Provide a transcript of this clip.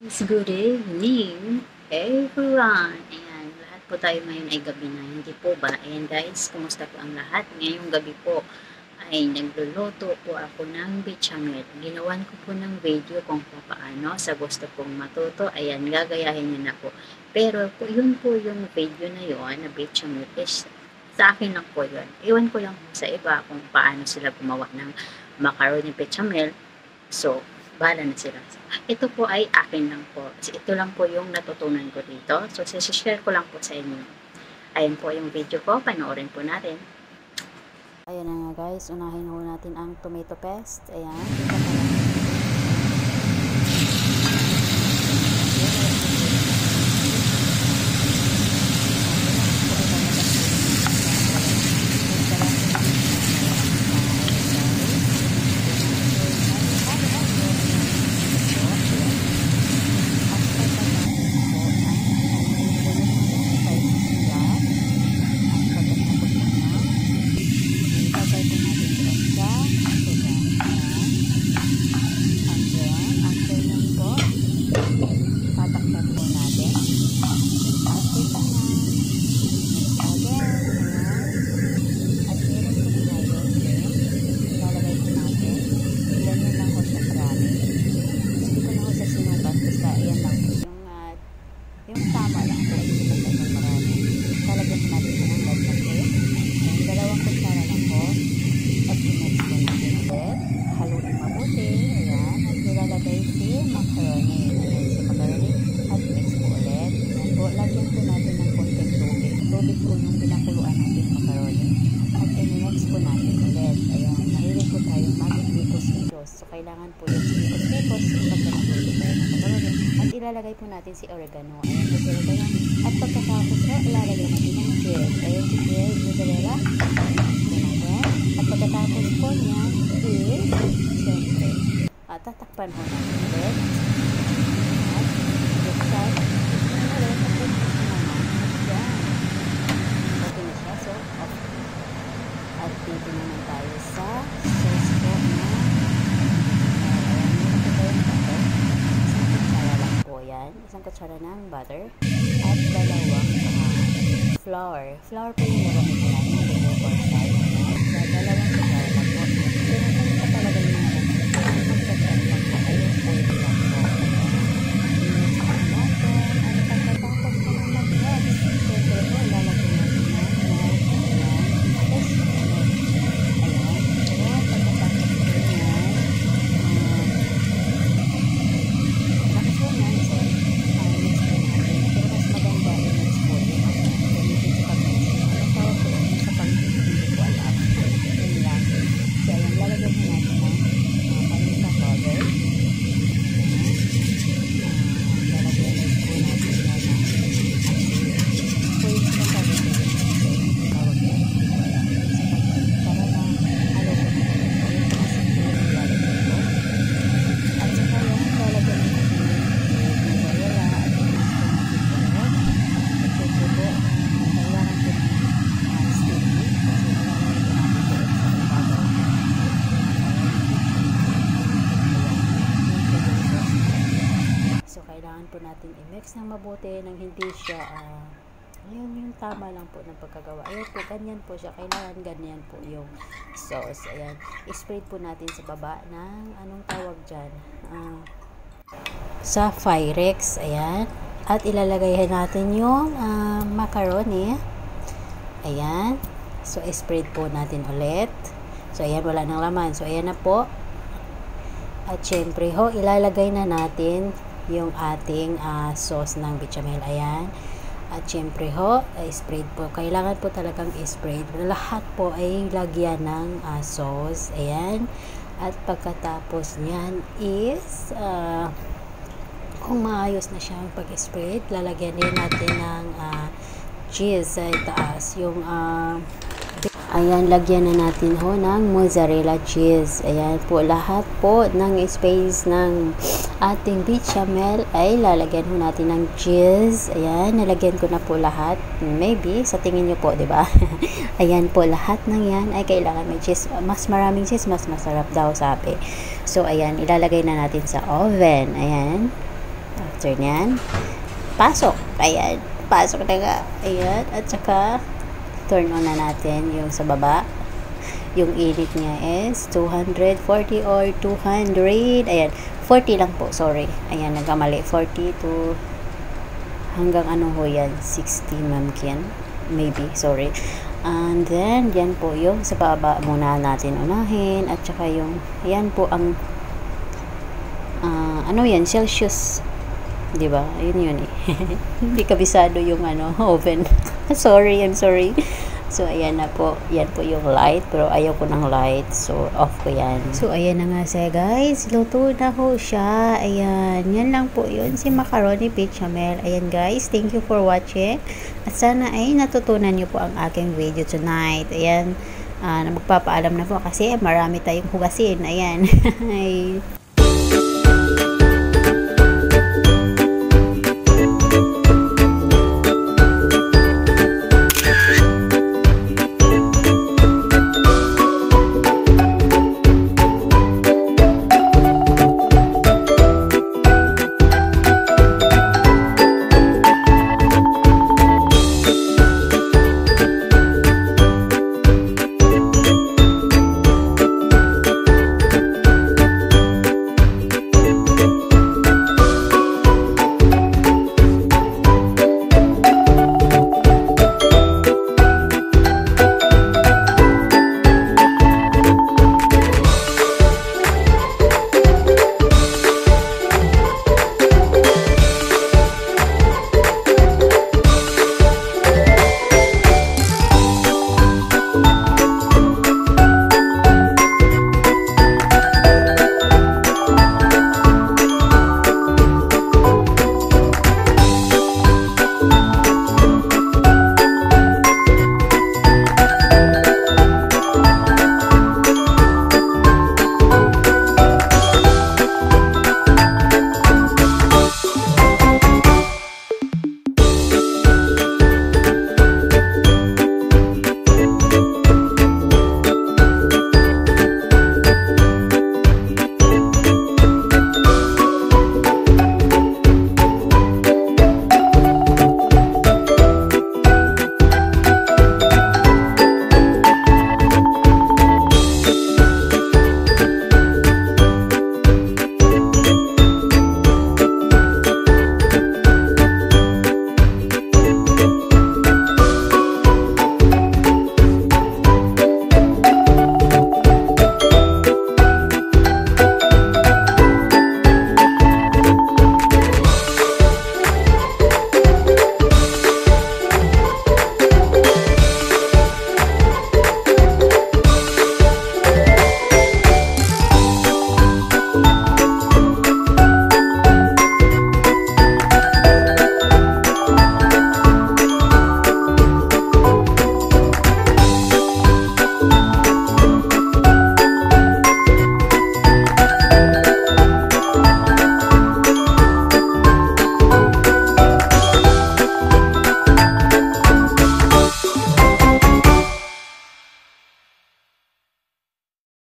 Good evening, everyone. Ayan, lahat po tayo ngayon ay gabi na, hindi po ba? Ayan guys, kumusta po ang lahat? Ngayong gabi po ay nagluluto po ako ng bechamel. Ginawan ko po ng video kung paano sa gusto pong matuto. Ayan, gagayahin niyo na po. Pero po, yun po yung video na yun, na bechamel is sa akin lang po yun. Iwan ko lang po sa iba kung paano sila gumawa ng macaroni bechamel. So, bahala na sila. Ito po ay akin lang po. Ito lang po yung natutunan ko dito. So, share ko lang po sa inyo. Ayan po yung video ko. Panoorin po natin. Ayan na nga guys. Unahin ho natin ang tomato paste. Ayan. Yung tama lang po, hindi pa tayo marami. Talagyan po natin po ng lagyan ko. Ayan, 2 kutsara lang po. At i-mix po natin ulit. Haluin mabuti. Ayan. At nilalagay si macaroni. Ayan, si macaroni. At mix po ulit. Ayan po. Lagyan po natin ng konting tubig. Tubig po yung pinakuluan natin macaroni. At i-mix po natin ulit. Ayan. Mahilig po tayong mag-ikos-ikos. So, kailangan po yung ikos-ikos kapag nagluto tayo ng macaroni. At ilalagay po natin si oregano. Ayan po si oregano. At pagkatapos po, ilalagay natin ang cheese. Ayan si cheese, mozzarella. At pagkatapos po niya is, siyempre, tatakpan po natin ulit. At buksan. Ulit. Yan. Okay na siya. So, off. At dito naman tayo sa sauce po na isang kutsara ng butter at 2 flour. Flour po yung nagamit ko natin ng buko or side. So, 2 kutsara lang po. Pinagkalit pa talaga yung mga magkakal lang po. Ayun po yung lang po. Minix po natin. At pagkatapos po ng mag-mix, siyempre po, lalagyan natin ng milk. Ayan. Tapos, ayan. So, pagkatapos po yan, po natin i-mix ng mabuti nang hindi siya ayun yung tama lang po ng pagkagawa. Ayun po, ganyan po siya. Kailangan ganyan po yung sauce. Ayan. I-spread po natin sa baba ng anong tawag dyan? Sa Pyrex. Ayan. At ilalagay natin yung macaroni. Ayan. So, i-spread po natin ulit. So, ayan. Wala nang laman. So, ayan na po. At syempre ho, ilalagay na natin yung ating sauce ng bechamel. Ayan. At syempre ho, spread po. Kailangan po talagang spread. Lahat po ay lagyan ng sauce. Ayan. At pagkatapos niyan is kung maayos na siya ang pag-spread, lalagyan din natin ng cheese sa itaas. Yung ayan, lagyan na natin ho ng mozzarella cheese. Ayan po, lahat po ng space ng ating bechamel ay lalagyan ho natin ng cheese. Ayan, nalagyan ko na po lahat. Maybe, sa tingin nyo po, diba? Ayan po, lahat ng yan ay kailangan may cheese. Mas maraming cheese, mas masarap daw, sabi. So, ayan, ilalagay na natin sa oven. Ayan. after nyan, pasok. Ayan, pasok na nga. Ayan, at saka turn on na natin yung sa baba. Yung init niya is 240 or 200. Ayan, 40 lang po, sorry. Ayan, nagkamali. 40 to hanggang ano ho yan, 60 mamkin. Maybe, sorry. And then, yan po yung sa baba muna natin unahin. At saka yung, yan po ang ano yan, Celsius. Diba? Yun eh. Hindi kabisado yung ano, oven. Sorry, I'm sorry. So, ayan na po. Yan po yung light. Pero ayaw ko ng light. So, off ko yan. So, ayan na nga siya, guys. Luto na ho siya. Ayan. Yan lang po yun. Si macaroni bechamel. Ayan, guys. Thank you for watching. At sana ay natutunan nyo po ang aking video tonight. Ayan. Magpapaalam na po kasi marami tayong hugasin. Ayan.